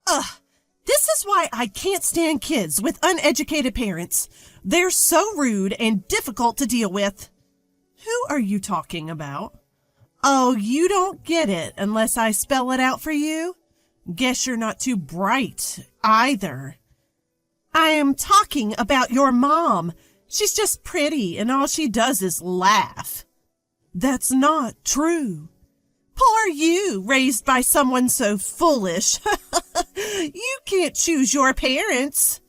Ugh, this is why I can't stand kids with uneducated parents. They're so rude and difficult to deal with. Who are you talking about? Oh, you don't get it unless I spell it out for you? Guess you're not too bright either. I am talking about your mom. She's just pretty and all she does is laugh. That's not true. Poor you, raised by someone so foolish. You can't choose your parents.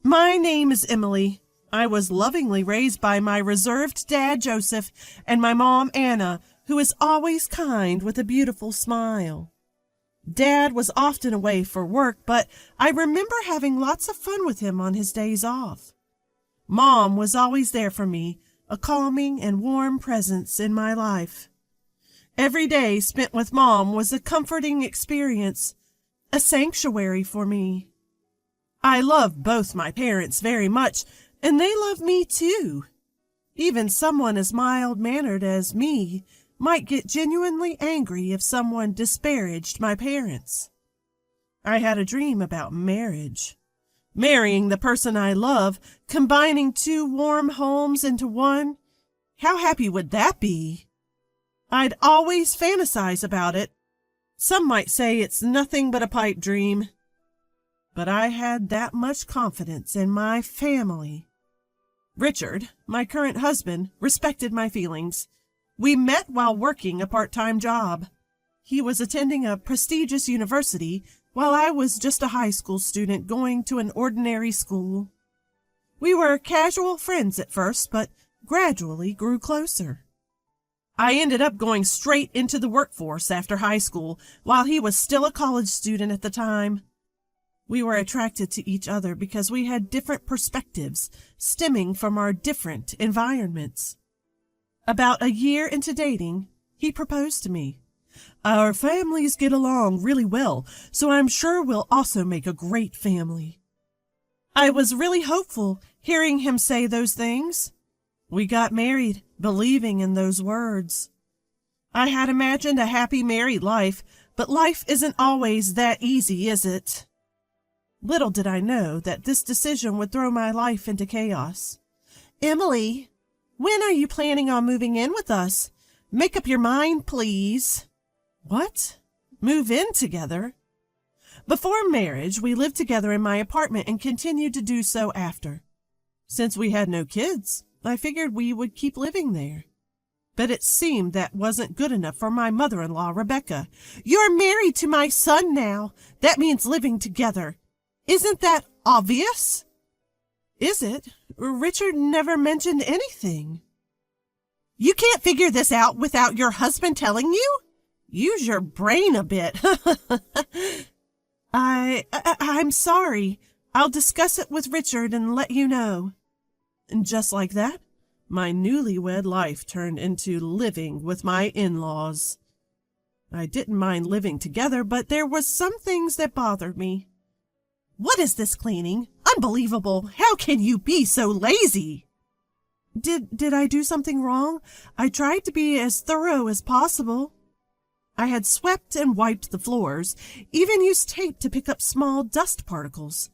My name is Emily. I was lovingly raised by my reserved dad, Joseph, and my mom, Anna, who is always kind with a beautiful smile. Dad was often away for work, but I remember having lots of fun with him on his days off. Mom was always there for me, a calming and warm presence in my life. Every day spent with Mom was a comforting experience, a sanctuary for me. I love both my parents very much, and they love me too. Even someone as mild-mannered as me might get genuinely angry if someone disparaged my parents. I had a dream about marriage. Marrying the person I love, combining two warm homes into one. How happy would that be? I'd always fantasize about it. Some might say it's nothing but a pipe dream. But I had that much confidence in my family. Richard, my current husband, respected my feelings. We met while working a part-time job. He was attending a prestigious university while I was just a high school student going to an ordinary school. We were casual friends at first, but gradually grew closer. I ended up going straight into the workforce after high school, while he was still a college student at the time. We were attracted to each other because we had different perspectives stemming from our different environments. About a year into dating, he proposed to me. Our families get along really well, so I'm sure we'll also make a great family. I was really hopeful hearing him say those things. We got married, believing in those words. I had imagined a happy married life, but life isn't always that easy, is it? Little did I know that this decision would throw my life into chaos. Emily, when are you planning on moving in with us? Make up your mind, please. What? Move in together? Before marriage, we lived together in my apartment and continued to do so after. Since we had no kids, I figured we would keep living there. But it seemed that wasn't good enough for my mother-in-law, Rebecca. You're married to my son now. That means living together. Isn't that obvious? Is it? Richard never mentioned anything. You can't figure this out without your husband telling you? Use your brain a bit. I'm sorry. I'll discuss it with Richard and let you know. And just like that, my newlywed life turned into living with my in-laws. I didn't mind living together, but there was some things that bothered me. What is this cleaning? Unbelievable! How can you be so lazy? Did I do something wrong? I tried to be as thorough as possible. I had swept and wiped the floors, even used tape to pick up small dust particles.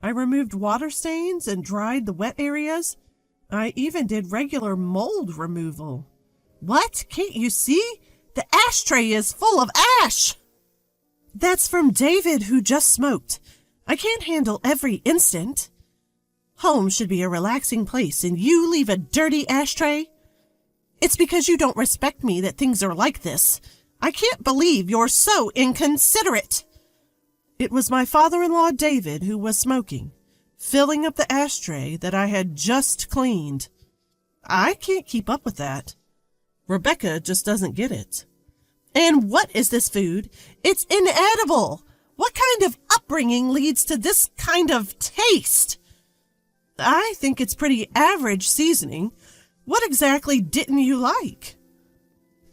I removed water stains and dried the wet areas. I even did regular mold removal. What? Can't you see? The ashtray is full of ash! That's from David, who just smoked. I can't handle every instant. Home should be a relaxing place, and you leave a dirty ashtray? It's because you don't respect me that things are like this. I can't believe you're so inconsiderate. It was my father-in-law, David, who was smoking, filling up the ashtray that I had just cleaned. I can't keep up with that. Rebecca just doesn't get it. And what is this food? It's inedible. What kind of upbringing leads to this kind of taste? I think it's pretty average seasoning. What exactly didn't you like?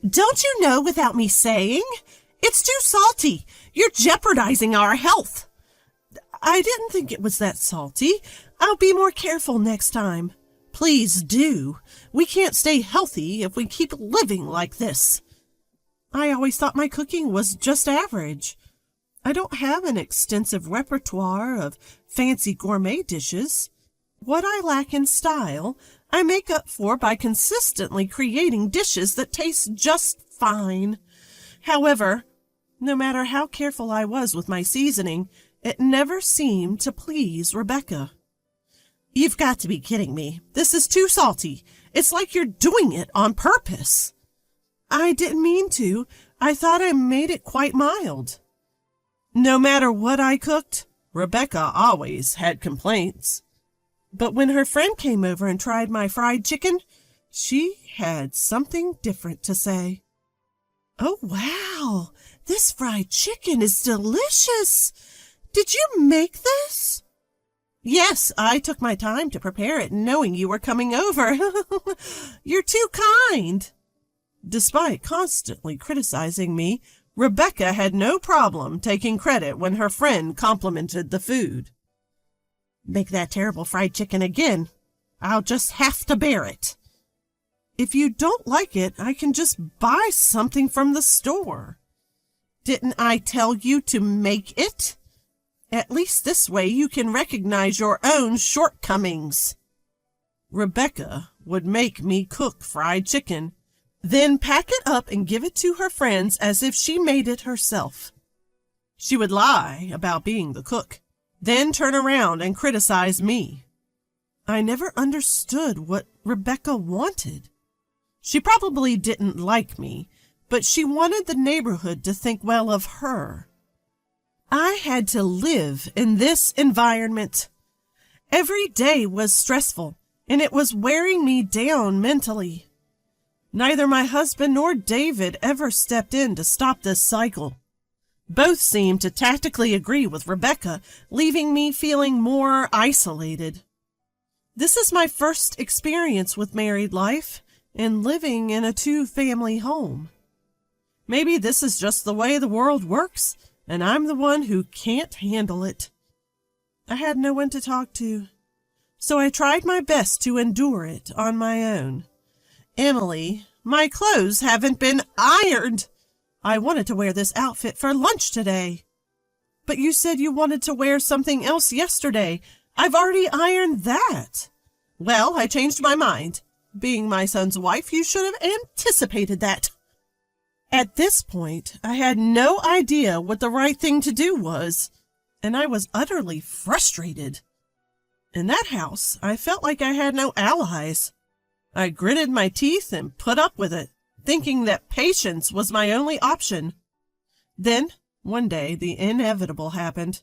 Don't you know without me saying? It's too salty. You're jeopardizing our health. I didn't think it was that salty. I'll be more careful next time. Please do. We can't stay healthy if we keep living like this. I always thought my cooking was just average. I don't have an extensive repertoire of fancy gourmet dishes. What I lack in style, I make up for by consistently creating dishes that taste just fine. However, no matter how careful I was with my seasoning, it never seemed to please Rebecca. You've got to be kidding me. This is too salty. It's like you're doing it on purpose. I didn't mean to. I thought I made it quite mild. No matter what I cooked, Rebecca always had complaints. But when her friend came over and tried my fried chicken, she had something different to say. Oh, wow! This fried chicken is delicious! Did you make this? Yes, I took my time to prepare it, knowing you were coming over. You're too kind. Despite constantly criticizing me, Rebecca had no problem taking credit when her friend complimented the food. Make that terrible fried chicken again. I'll just have to bear it. If you don't like it, I can just buy something from the store. Didn't I tell you to make it? At least this way you can recognize your own shortcomings. Rebecca would make me cook fried chicken, then pack it up and give it to her friends as if she made it herself. She would lie about being the cook, then turn around and criticize me. I never understood what Rebecca wanted. She probably didn't like me, but she wanted the neighborhood to think well of her. I had to live in this environment. Every day was stressful, and it was wearing me down mentally. Neither my husband nor David ever stepped in to stop this cycle. Both seemed to tactically agree with Rebecca, leaving me feeling more isolated. This is my first experience with married life and living in a two-family home. Maybe this is just the way the world works, and I'm the one who can't handle it. I had no one to talk to, so I tried my best to endure it on my own. Emily, my clothes haven't been ironed. I wanted to wear this outfit for lunch today. But you said you wanted to wear something else yesterday. I've already ironed that. Well, I changed my mind. Being my son's wife, you should have anticipated that. At this point, I had no idea what the right thing to do was, and I was utterly frustrated. In that house, I felt like I had no allies. I gritted my teeth and put up with it, thinking that patience was my only option. Then, one day, the inevitable happened.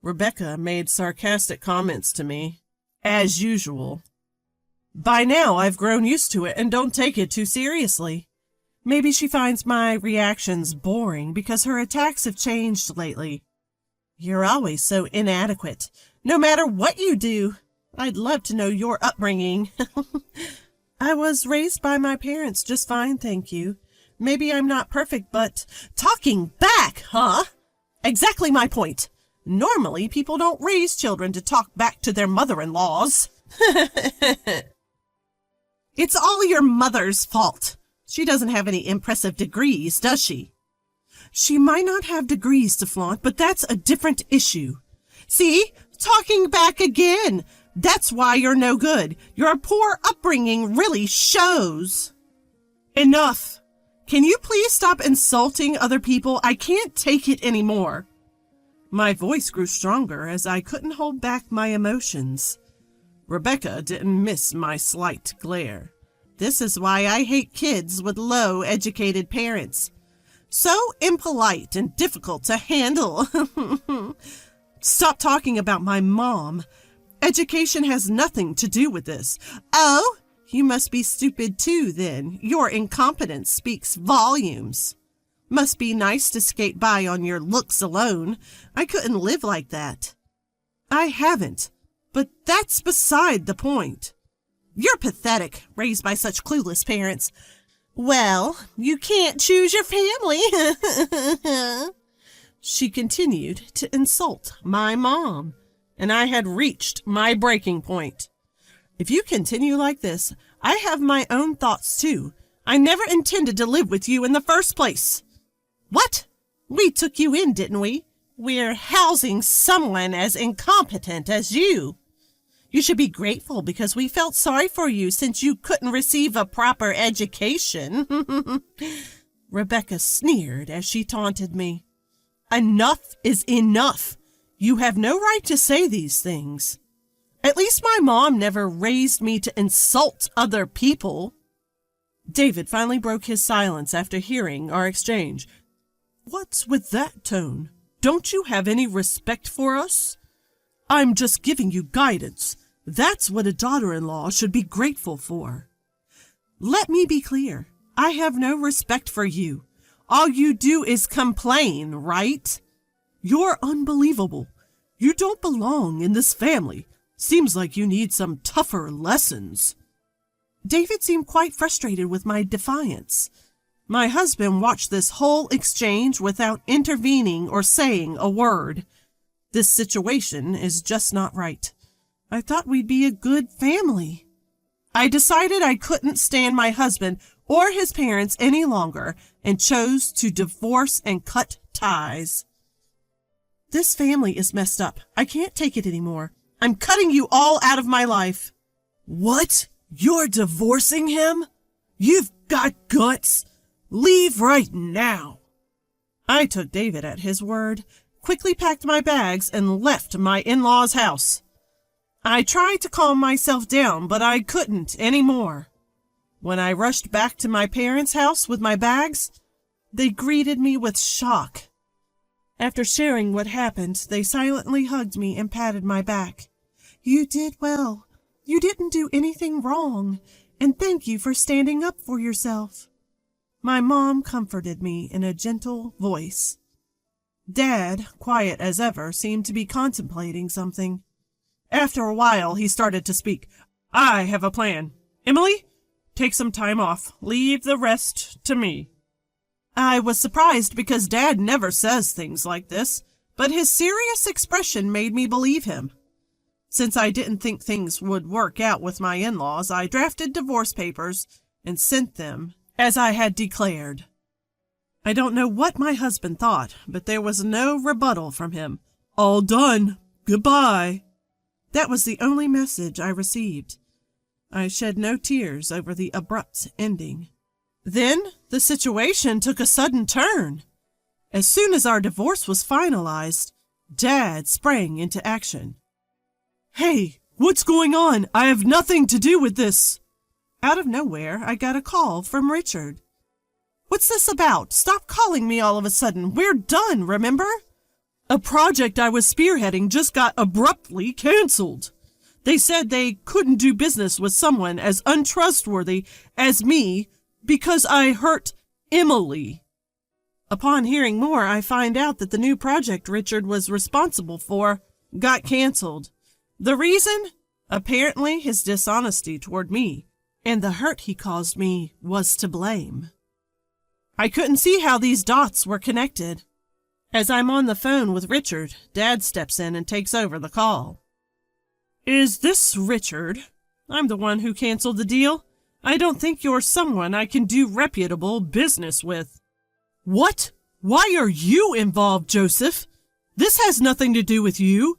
Rebecca made sarcastic comments to me, as usual. By now, I've grown used to it and don't take it too seriously. Maybe she finds my reactions boring because her attacks have changed lately. You're always so inadequate, no matter what you do. I'd love to know your upbringing. I was raised by my parents just fine, thank you. Maybe I'm not perfect, but talking back, huh? Exactly my point. Normally, people don't raise children to talk back to their mother-in-laws. It's all your mother's fault. She doesn't have any impressive degrees, does she? She might not have degrees to flaunt, but that's a different issue. See? Talking back again. That's why you're no good. Your poor upbringing really shows. Enough. Can you please stop insulting other people? I can't take it anymore. My voice grew stronger as I couldn't hold back my emotions. Rebecca didn't miss my slight glare. This is why I hate kids with low-educated parents. So impolite and difficult to handle. Stop talking about my mom. Education has nothing to do with this. Oh, you must be stupid too, then. Your incompetence speaks volumes. Must be nice to skate by on your looks alone. I couldn't live like that. I haven't, but that's beside the point. You're pathetic, raised by such clueless parents. Well, you can't choose your family. She continued to insult my mom, and I had reached my breaking point. If you continue like this, I have my own thoughts too. I never intended to live with you in the first place. What? We took you in, didn't we? We're housing someone as incompetent as you. You should be grateful because we felt sorry for you since you couldn't receive a proper education." Rebecca sneered as she taunted me. "Enough is enough. You have no right to say these things. At least my mom never raised me to insult other people." David finally broke his silence after hearing our exchange. "What's with that tone? Don't you have any respect for us? I'm just giving you guidance. That's what a daughter-in-law should be grateful for." "Let me be clear. I have no respect for you. All you do is complain, right?" "You're unbelievable. You don't belong in this family. Seems like you need some tougher lessons." David seemed quite frustrated with my defiance. My husband watched this whole exchange without intervening or saying a word. This situation is just not right. I thought we'd be a good family. I decided I couldn't stand my husband or his parents any longer and chose to divorce and cut ties. "This family is messed up. I can't take it anymore. I'm cutting you all out of my life." "What? You're divorcing him? You've got guts. Leave right now." I took David at his word, quickly packed my bags, and left my in-laws' house. I tried to calm myself down, but I couldn't anymore. When I rushed back to my parents' house with my bags, they greeted me with shock. After sharing what happened, they silently hugged me and patted my back. "You did well. You didn't do anything wrong, and thank you for standing up for yourself." My mom comforted me in a gentle voice. Dad, quiet as ever, seemed to be contemplating something. After a while, he started to speak. "I have a plan. Emily, take some time off. Leave the rest to me." I was surprised because Dad never says things like this, but his serious expression made me believe him. Since I didn't think things would work out with my in-laws, I drafted divorce papers and sent them, as I had declared. I don't know what my husband thought, but there was no rebuttal from him. "All done. Goodbye." That was the only message I received. I shed no tears over the abrupt ending. Then the situation took a sudden turn. As soon as our divorce was finalized, Dad sprang into action. "Hey, what's going on? I have nothing to do with this." Out of nowhere, I got a call from Richard. "What's this about? Stop calling me all of a sudden. We're done, remember? A project I was spearheading just got abruptly canceled. They said they couldn't do business with someone as untrustworthy as me because I hurt Emily." Upon hearing more, I find out that the new project Richard was responsible for got canceled. The reason? Apparently his dishonesty toward me, and the hurt he caused me was to blame. I couldn't see how these dots were connected. As I'm on the phone with Richard, Dad steps in and takes over the call. "Is this Richard? I'm the one who canceled the deal. I don't think you're someone I can do reputable business with." "What? Why are you involved, Joseph? This has nothing to do with you."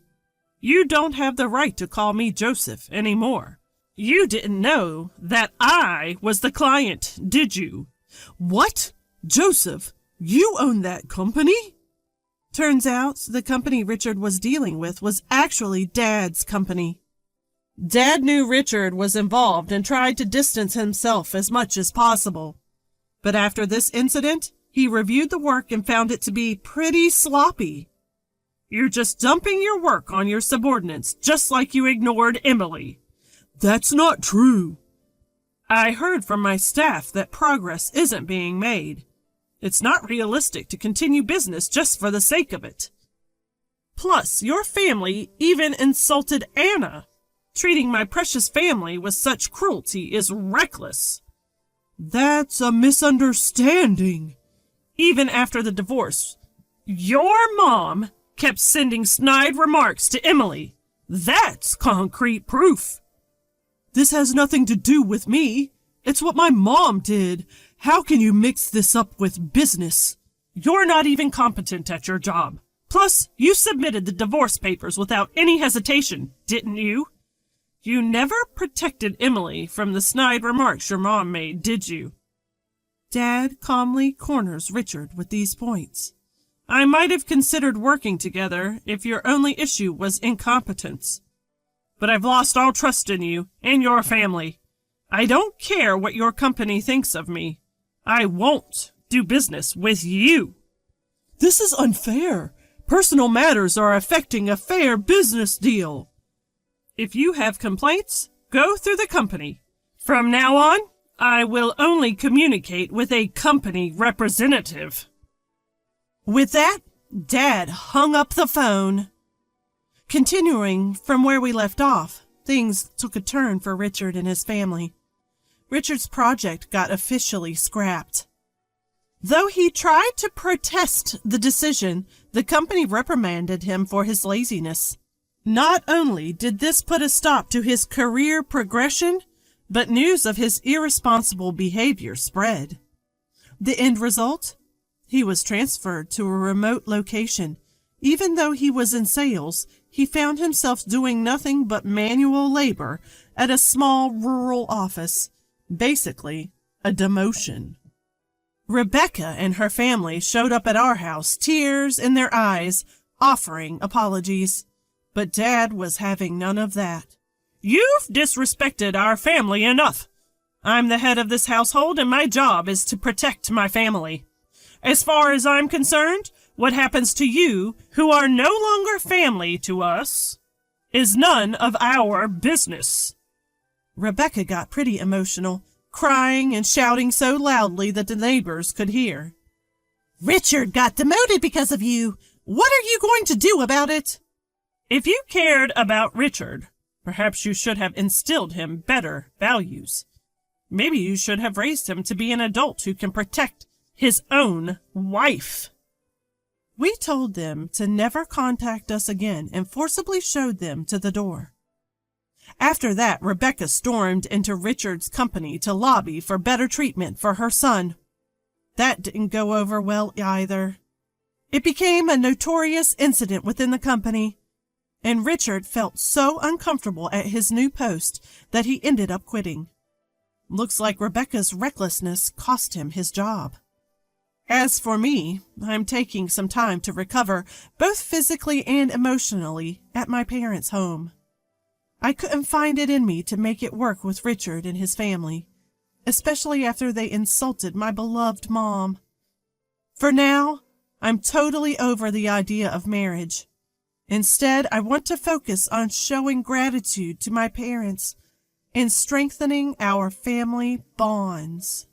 "You don't have the right to call me Joseph anymore. You didn't know that I was the client, did you?" "What? Joseph, you own that company?" Turns out the company Richard was dealing with was actually Dad's company. Dad knew Richard was involved and tried to distance himself as much as possible. But after this incident, he reviewed the work and found it to be pretty sloppy. "You're just dumping your work on your subordinates, just like you ignored Emily." "That's not true." "I heard from my staff that progress isn't being made. It's not realistic to continue business just for the sake of it. Plus, your family even insulted Anna. Treating my precious family with such cruelty is reckless." "That's a misunderstanding." "Even after the divorce, your mom kept sending snide remarks to Emily. That's concrete proof." "This has nothing to do with me. It's what my mom did. How can you mix this up with business?" "You're not even competent at your job. Plus, you submitted the divorce papers without any hesitation, didn't you? You never protected Emily from the snide remarks your mom made, did you? Dad calmly corners Richard with these points. I might have considered working together if your only issue was incompetence. But I've lost all trust in you and your family. I don't care what your company thinks of me. I won't do business with you. This is unfair. Personal matters are affecting a fair business deal. If you have complaints, go through the company. From now on, I will only communicate with a company representative. With that, Dad hung up the phone. Continuing from where we left off, things took a turn for Richard and his family. Richard's project got officially scrapped. Though he tried to protest the decision, the company reprimanded him for his laziness. Not only did this put a stop to his career progression, but news of his irresponsible behavior spread. The end result? He was transferred to a remote location. Even though he was in sales, he found himself doing nothing but manual labor at a small rural office. Basically, a demotion. Rebecca and her family showed up at our house, tears in their eyes, offering apologies. But Dad was having none of that. You've disrespected our family enough. I'm the head of this household, and my job is to protect my family. As far as I'm concerned, what happens to you, who are no longer family to us, is none of our business. Rebecca got pretty emotional, crying and shouting so loudly that the neighbors could hear. Richard got demoted because of you. What are you going to do about it? If you cared about Richard, perhaps you should have instilled him better values. Maybe you should have raised him to be an adult who can protect his own wife. We told them to never contact us again and forcibly showed them to the door. After that, Rebecca stormed into Richard's company to lobby for better treatment for her son. That didn't go over well either. It became a notorious incident within the company, and Richard felt so uncomfortable at his new post that he ended up quitting. Looks like Rebecca's recklessness cost him his job. As for me, I'm taking some time to recover, both physically and emotionally, at my parents' home. I couldn't find it in me to make it work with Richard and his family, especially after they insulted my beloved mom. For now, I'm totally over the idea of marriage. Instead, I want to focus on showing gratitude to my parents and strengthening our family bonds.